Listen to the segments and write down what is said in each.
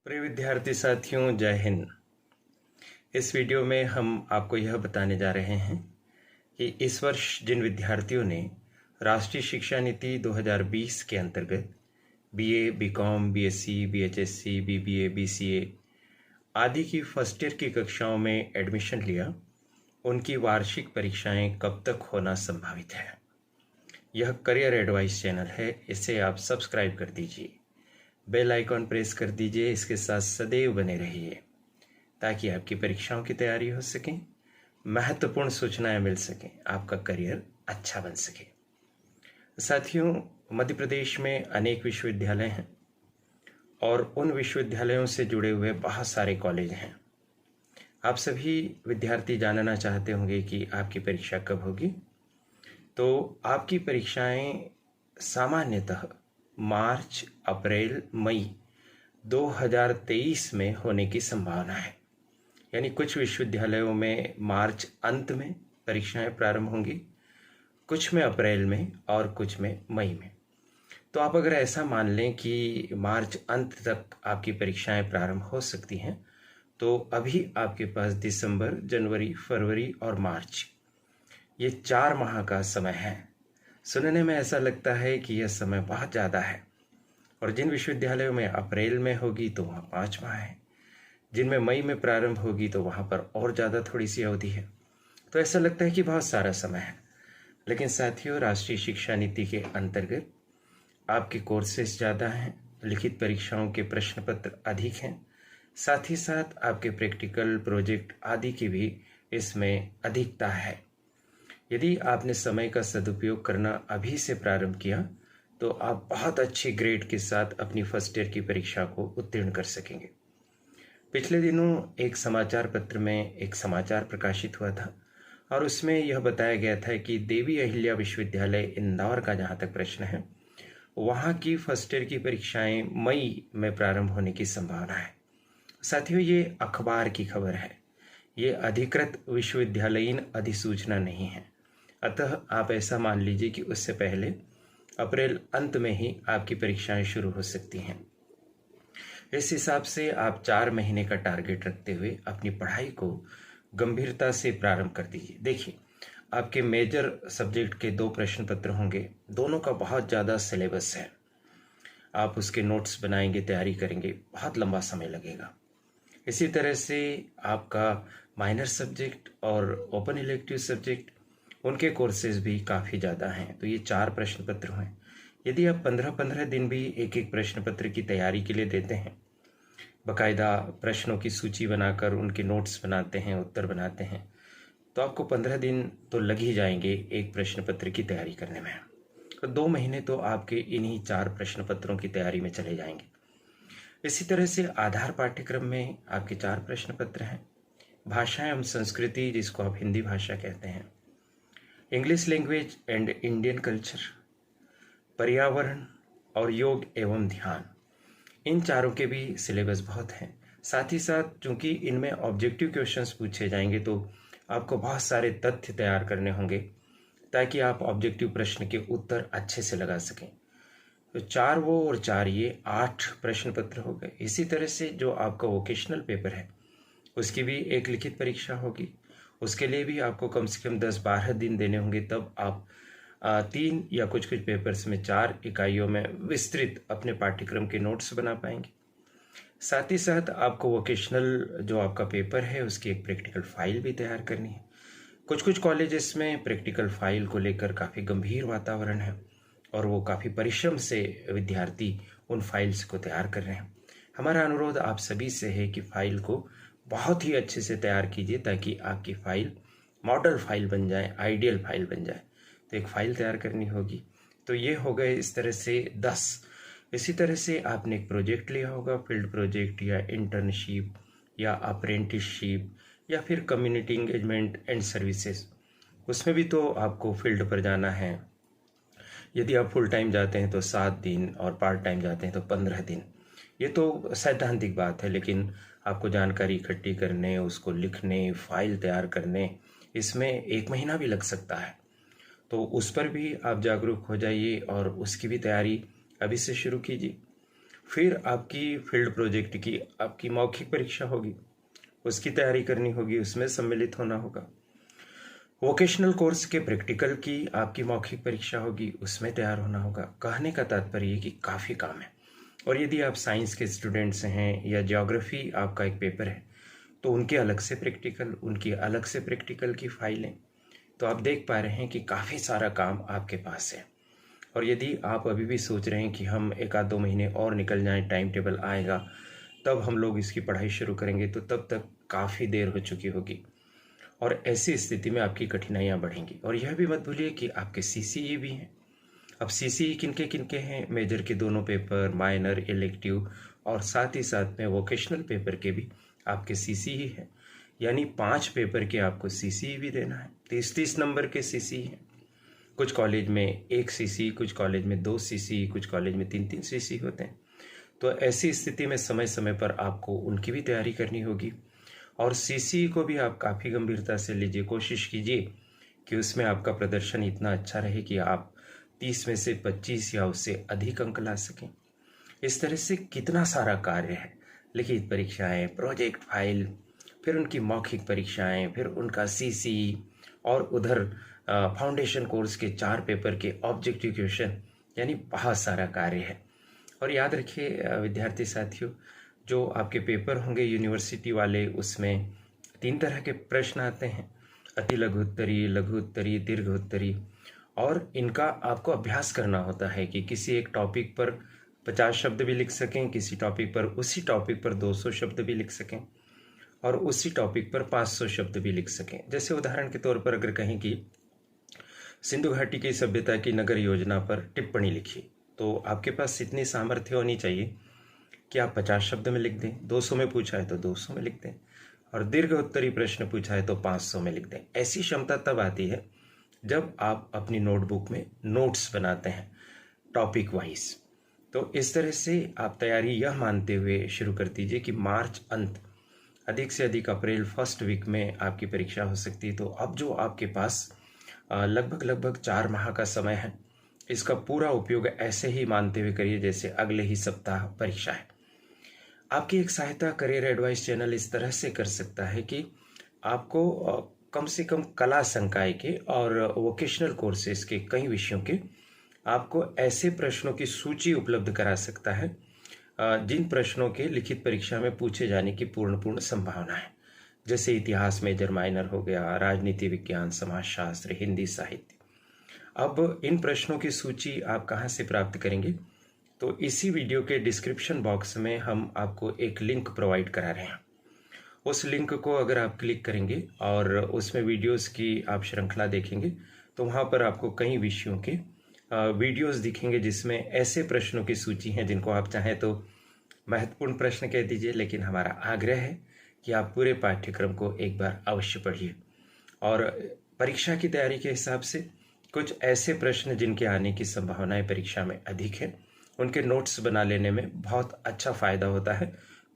प्रिय विद्यार्थी साथियों, जय हिंद। इस वीडियो में हम आपको यह बताने जा रहे हैं कि इस वर्ष जिन विद्यार्थियों ने राष्ट्रीय शिक्षा नीति 2020 के अंतर्गत बीए, बीकॉम, बीएससी, बीएचएससी, बीबीए, बीसीए आदि की फर्स्ट ईयर की कक्षाओं में एडमिशन लिया, उनकी वार्षिक परीक्षाएं कब तक होना संभावित है। यह करियर एडवाइस चैनल है, इसे आप सब्सक्राइब कर दीजिए, बेल आइकॉन प्रेस कर दीजिए। इसके साथ सदैव बने रहिए ताकि आपकी परीक्षाओं की तैयारी हो सके, महत्वपूर्ण सूचनाएं मिल सकें, आपका करियर अच्छा बन सके। साथियों, मध्य प्रदेश में अनेक विश्वविद्यालय हैं और उन विश्वविद्यालयों से जुड़े हुए बहुत सारे कॉलेज हैं। आप सभी विद्यार्थी जानना चाहते होंगे कि आपकी परीक्षा कब होगी। तो आपकी परीक्षाएं सामान्यतः मार्च, अप्रैल, मई 2023 में होने की संभावना है। यानी कुछ विश्वविद्यालयों में मार्च अंत में परीक्षाएं प्रारंभ होंगी, कुछ में अप्रैल में और कुछ में मई में। तो आप अगर ऐसा मान लें कि मार्च अंत तक आपकी परीक्षाएं प्रारंभ हो सकती हैं, तो अभी आपके पास दिसंबर, जनवरी, फरवरी और मार्च, ये 4 माह का समय है। सुनने में ऐसा लगता है कि यह समय बहुत ज़्यादा है, और जिन विश्वविद्यालयों में अप्रैल में होगी तो वहाँ 5 माह है, जिनमें मई में प्रारंभ होगी तो वहाँ पर और ज़्यादा थोड़ी सी अवधि है। तो ऐसा लगता है कि बहुत सारा समय है, लेकिन साथियों, राष्ट्रीय शिक्षा नीति के अंतर्गत आपके कोर्सेज ज़्यादा हैं, लिखित परीक्षाओं के प्रश्न पत्र अधिक हैं, साथ ही साथ आपके प्रैक्टिकल प्रोजेक्ट आदि की भी इसमें अधिकता है। यदि आपने समय का सदुपयोग करना अभी से प्रारंभ किया तो आप बहुत अच्छे ग्रेड के साथ अपनी फर्स्ट ईयर की परीक्षा को उत्तीर्ण कर सकेंगे। पिछले दिनों एक समाचार पत्र में एक समाचार प्रकाशित हुआ था और उसमें यह बताया गया था कि देवी अहिल्या विश्वविद्यालय इंदौर का जहाँ तक प्रश्न है, वहाँ की फर्स्ट ईयर की परीक्षाएं मई में प्रारंभ होने की संभावना है। साथियों, ये अखबार की खबर है, ये अधिकृत विश्वविद्यालयीन अधिसूचना नहीं है। अतः आप ऐसा मान लीजिए कि उससे पहले अप्रैल अंत में ही आपकी परीक्षाएं शुरू हो सकती हैं। इस हिसाब से आप 4 महीने का टारगेट रखते हुए अपनी पढ़ाई को गंभीरता से प्रारंभ कर दीजिए। देखिए, आपके मेजर सब्जेक्ट के 2 प्रश्न पत्र होंगे, दोनों का बहुत ज़्यादा सिलेबस है। आप उसके नोट्स बनाएंगे, तैयारी करेंगे, बहुत लंबा समय लगेगा। इसी तरह से आपका माइनर सब्जेक्ट और ओपन इलेक्टिव सब्जेक्ट, उनके कोर्सेज भी काफ़ी ज़्यादा हैं। तो ये 4 प्रश्न पत्र हैं। यदि आप 15-15 दिन भी एक एक प्रश्न पत्र की तैयारी के लिए देते हैं, बाकायदा प्रश्नों की सूची बनाकर उनके नोट्स बनाते हैं, उत्तर बनाते हैं, तो आपको 15 दिन तो लग ही जाएंगे एक प्रश्न पत्र की तैयारी करने में। तो 2 महीने तो आपके इन्हीं 4 प्रश्न पत्रों की तैयारी में चले जाएंगे। इसी तरह से आधार पाठ्यक्रम में आपके 4 प्रश्न पत्र हैं। भाषा एवं संस्कृति, जिसको आप हिंदी भाषा कहते हैं, English language and Indian culture, पर्यावरण और योग एवं ध्यान, इन चारों के भी सिलेबस बहुत हैं। साथ ही साथ चूंकि इनमें ऑब्जेक्टिव क्वेश्चंस पूछे जाएंगे, तो आपको बहुत सारे तथ्य तैयार करने होंगे ताकि आप ऑब्जेक्टिव प्रश्न के उत्तर अच्छे से लगा सकें। तो 4 वो और 4 ये 8 प्रश्न पत्र हो गए। इसी तरह से जो आपका वोकेशनल पेपर है, उसकी भी एक लिखित परीक्षा होगी। उसके लिए भी आपको कम से कम 10-12 दिन देने होंगे, तब आप 3 या कुछ पेपर्स में 4 इकाइयों में विस्तृत अपने पाठ्यक्रम के नोट्स बना पाएंगे। साथ ही साथ आपको वोकेशनल जो आपका पेपर है, उसकी एक प्रैक्टिकल फाइल भी तैयार करनी है। कुछ कॉलेजेस में प्रैक्टिकल फाइल को लेकर काफ़ी गंभीर वातावरण है और वो काफ़ी परिश्रम से विद्यार्थी उन फाइल्स को तैयार कर रहे हैं। हमारा अनुरोध आप सभी से है कि फाइल को बहुत ही अच्छे से तैयार कीजिए ताकि आपकी फाइल मॉडल फाइल बन जाए, आइडियल फाइल बन जाए। तो एक फाइल तैयार करनी होगी। तो ये हो गए इस तरह से 10। इसी तरह से आपने एक प्रोजेक्ट लिया होगा, फील्ड प्रोजेक्ट या इंटर्नशिप या अप्रेंटिसशिप या फिर कम्युनिटी एंगेजमेंट एंड सर्विसेज। उसमें भी तो आपको फील्ड पर जाना है। यदि आप फुल टाइम जाते हैं तो 7 दिन और पार्ट टाइम जाते हैं तो 15 दिन। ये तो सैद्धांतिक बात है, लेकिन आपको जानकारी इकट्ठी करने, उसको लिखने, फाइल तैयार करने, इसमें 1 महीना भी लग सकता है। तो उस पर भी आप जागरूक हो जाइए और उसकी भी तैयारी अभी से शुरू कीजिए। फिर आपकी फील्ड प्रोजेक्ट की आपकी मौखिक परीक्षा होगी, उसकी तैयारी करनी होगी, उसमें सम्मिलित होना होगा। वोकेशनल कोर्स के प्रैक्टिकल की आपकी मौखिक परीक्षा होगी, उसमें तैयार होना होगा। कहने का तात्पर्य कि काफ़ी काम है। और यदि आप साइंस के स्टूडेंट्स हैं या ज्योग्राफी आपका एक पेपर है, तो उनके अलग से प्रैक्टिकल, उनकी अलग से प्रैक्टिकल की फाइलें। तो आप देख पा रहे हैं कि काफ़ी सारा काम आपके पास है। और यदि आप अभी भी सोच रहे हैं कि हम 1-2 महीने और निकल जाएं, टाइम टेबल आएगा तब हम लोग इसकी पढ़ाई शुरू करेंगे, तो तब तक काफ़ी देर हो चुकी होगी और ऐसी स्थिति में आपकी कठिनाइयाँ बढ़ेंगी। और यह भी मत भूलिए कि आपके सीसीई भी हैं। अब सीसीई किनके किनके हैं? मेजर के दोनों पेपर, माइनर, इलेक्टिव और साथ ही साथ में वोकेशनल पेपर के भी आपके सीसीई हैं। यानी 5 पेपर के आपको सीसीई भी देना है। 30-30 नंबर के सीसीई हैं। कुछ कॉलेज में 1 सीसीई, कुछ कॉलेज में 2 सीसीई, कुछ कॉलेज में 3-3 सीसीई होते हैं। तो ऐसी स्थिति में समय समय पर आपको उनकी भी तैयारी करनी होगी। और सीसीई को भी आप काफ़ी गंभीरता से लीजिए। कोशिश कीजिए कि उसमें आपका प्रदर्शन इतना अच्छा रहे कि आप 30 में से 25 या उससे अधिक अंक ला सकें। इस तरह से कितना सारा कार्य है। लिखित परीक्षाएं, प्रोजेक्ट फाइल, फिर उनकी मौखिक परीक्षाएं, फिर उनका सीसीई और उधर फाउंडेशन कोर्स के 4 पेपर के ऑब्जेक्टिव क्वेश्चन, यानी बहुत सारा कार्य है। और याद रखिए विद्यार्थी साथियों, जो आपके पेपर होंगे यूनिवर्सिटी वाले, उसमें 3 तरह के प्रश्न आते हैं, अति लघु उत्तरी, लघु उत्तरी, दीर्घ उत्तरी। और इनका आपको अभ्यास करना होता है कि किसी एक टॉपिक पर 50 शब्द भी लिख सकें, किसी टॉपिक पर, उसी टॉपिक पर 200 शब्द भी लिख सकें और उसी टॉपिक पर 500 शब्द भी लिख सकें। जैसे उदाहरण के तौर पर अगर कहें कि सिंधु घाटी की सभ्यता की नगर योजना पर टिप्पणी लिखी, तो आपके पास इतनी सामर्थ्य होनी चाहिए कि आप 50 शब्द में लिख दें। 200 में पूछा है तो 200 में लिख दें, और दीर्घ उत्तरी प्रश्न पूछा है तो 500 में लिख दें। ऐसी क्षमता तब आती है जब आप अपनी नोटबुक में नोट्स बनाते हैं टॉपिक वाइज। तो इस तरह से आप तैयारी यह मानते हुए शुरू कर दीजिए कि मार्च अंत, अधिक से अधिक अप्रैल फर्स्ट वीक में आपकी परीक्षा हो सकती है। तो अब जो आपके पास लगभग 4 माह का समय है, इसका पूरा उपयोग ऐसे ही मानते हुए करिए जैसे अगले ही सप्ताह परीक्षा है। आपकी एक सहायता करियर एडवाइस चैनल इस तरह से कर सकता है कि आपको कम से कम कला संकाय के और वोकेशनल कोर्सेज के कई विषयों के आपको ऐसे प्रश्नों की सूची उपलब्ध करा सकता है जिन प्रश्नों के लिखित परीक्षा में पूछे जाने की पूर्ण संभावना है। जैसे इतिहास मेजर माइनर हो गया, राजनीति विज्ञान, समाजशास्त्र, हिंदी साहित्य। अब इन प्रश्नों की सूची आप कहाँ से प्राप्त करेंगे? तो इसी वीडियो के डिस्क्रिप्शन बॉक्स में हम आपको एक लिंक प्रोवाइड करा रहे हैं। उस लिंक को अगर आप क्लिक करेंगे और उसमें वीडियोस की आप श्रृंखला देखेंगे, तो वहाँ पर आपको कई विषयों के वीडियोस दिखेंगे जिसमें ऐसे प्रश्नों की सूची है जिनको आप चाहें तो महत्वपूर्ण प्रश्न कह दीजिए, लेकिन हमारा आग्रह है कि आप पूरे पाठ्यक्रम को एक बार अवश्य पढ़िए। और परीक्षा की तैयारी के हिसाब से कुछ ऐसे प्रश्न जिनके आने की संभावनाएं परीक्षा में अधिक है, उनके नोट्स बना लेने में बहुत अच्छा फ़ायदा होता है।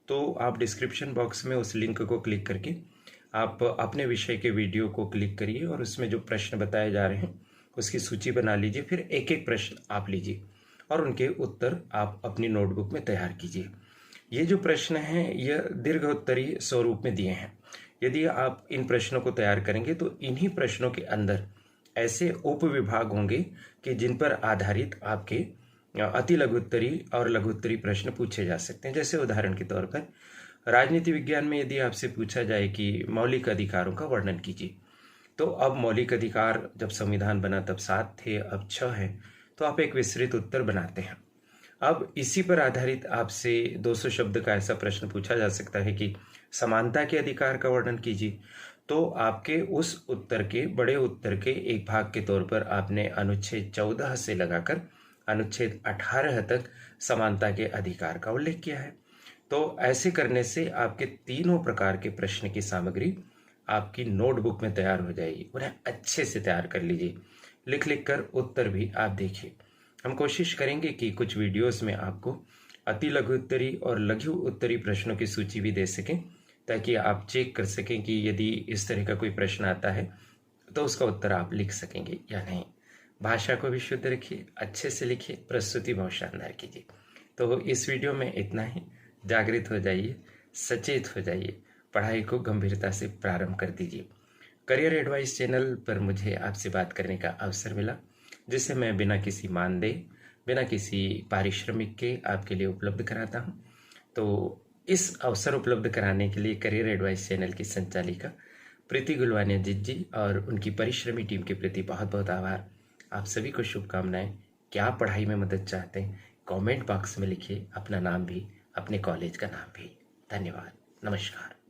तो आप डिस्क्रिप्शन बॉक्स में उस लिंक को क्लिक करके आप अपने विषय के वीडियो को क्लिक करिए और उसमें जो प्रश्न बताए जा रहे हैं उसकी सूची बना लीजिए। फिर एक एक प्रश्न आप लीजिए और उनके उत्तर आप अपनी नोटबुक में तैयार कीजिए। ये जो प्रश्न हैं यह दीर्घ उत्तरीय स्वरूप में दिए हैं। यदि आप इन प्रश्नों को तैयार करेंगे तो इन्हीं प्रश्नों के अंदर ऐसे उप विभाग होंगे कि जिन पर आधारित आपके अति लघुत्तरी और लघुत्तरी प्रश्न पूछे जा सकते हैं। जैसे उदाहरण के तौर पर राजनीति विज्ञान में यदि आपसे पूछा जाए कि मौलिक अधिकारों का वर्णन कीजिए, तो अब मौलिक अधिकार जब संविधान बना तब 7 थे, अब 6 हैं, तो आप एक विस्तृत उत्तर बनाते हैं। अब इसी पर आधारित आपसे 200 शब्द का ऐसा प्रश्न पूछा जा सकता है कि समानता के अधिकार का वर्णन कीजिए, तो आपके उस उत्तर के बड़े उत्तर के एक भाग के तौर पर आपने अनुच्छेद 14 से लगाकर अनुच्छेद 18 तक समानता के अधिकार का उल्लेख किया है। तो ऐसे करने से आपके तीनों प्रकार के प्रश्न की सामग्री आपकी नोटबुक में तैयार हो जाएगी। उन्हें अच्छे से तैयार कर लीजिए, लिख लिख कर उत्तर भी आप देखिए। हम कोशिश करेंगे कि कुछ वीडियोस में आपको अति लघु उत्तरी और लघु उत्तरी प्रश्नों की सूची भी दे सकें, ताकि आप चेक कर सकें कि यदि इस तरह का कोई प्रश्न आता है तो उसका उत्तर आप लिख सकेंगे या नहीं। भाषा को भी शुद्ध रखिए, अच्छे से लिखिए, प्रस्तुति बहुत शानदार कीजिए। तो इस वीडियो में इतना ही। जागृत हो जाइए, सचेत हो जाइए, पढ़ाई को गंभीरता से प्रारंभ कर दीजिए। करियर एडवाइस चैनल पर मुझे आपसे बात करने का अवसर मिला, जिसे मैं बिना किसी मानदेय, बिना किसी पारिश्रमिक के आपके लिए उपलब्ध कराता हूँ। तो इस अवसर उपलब्ध कराने के लिए करियर एडवाइस चैनल की संचालिका प्रीति गुलवानिया जी और उनकी परिश्रमी टीम के प्रति बहुत बहुत आभार। आप सभी को शुभकामनाएं। क्या पढ़ाई में मदद चाहते हैं, कमेंट बॉक्स में लिखिए अपना नाम भी, अपने कॉलेज का नाम भी। धन्यवाद। नमस्कार।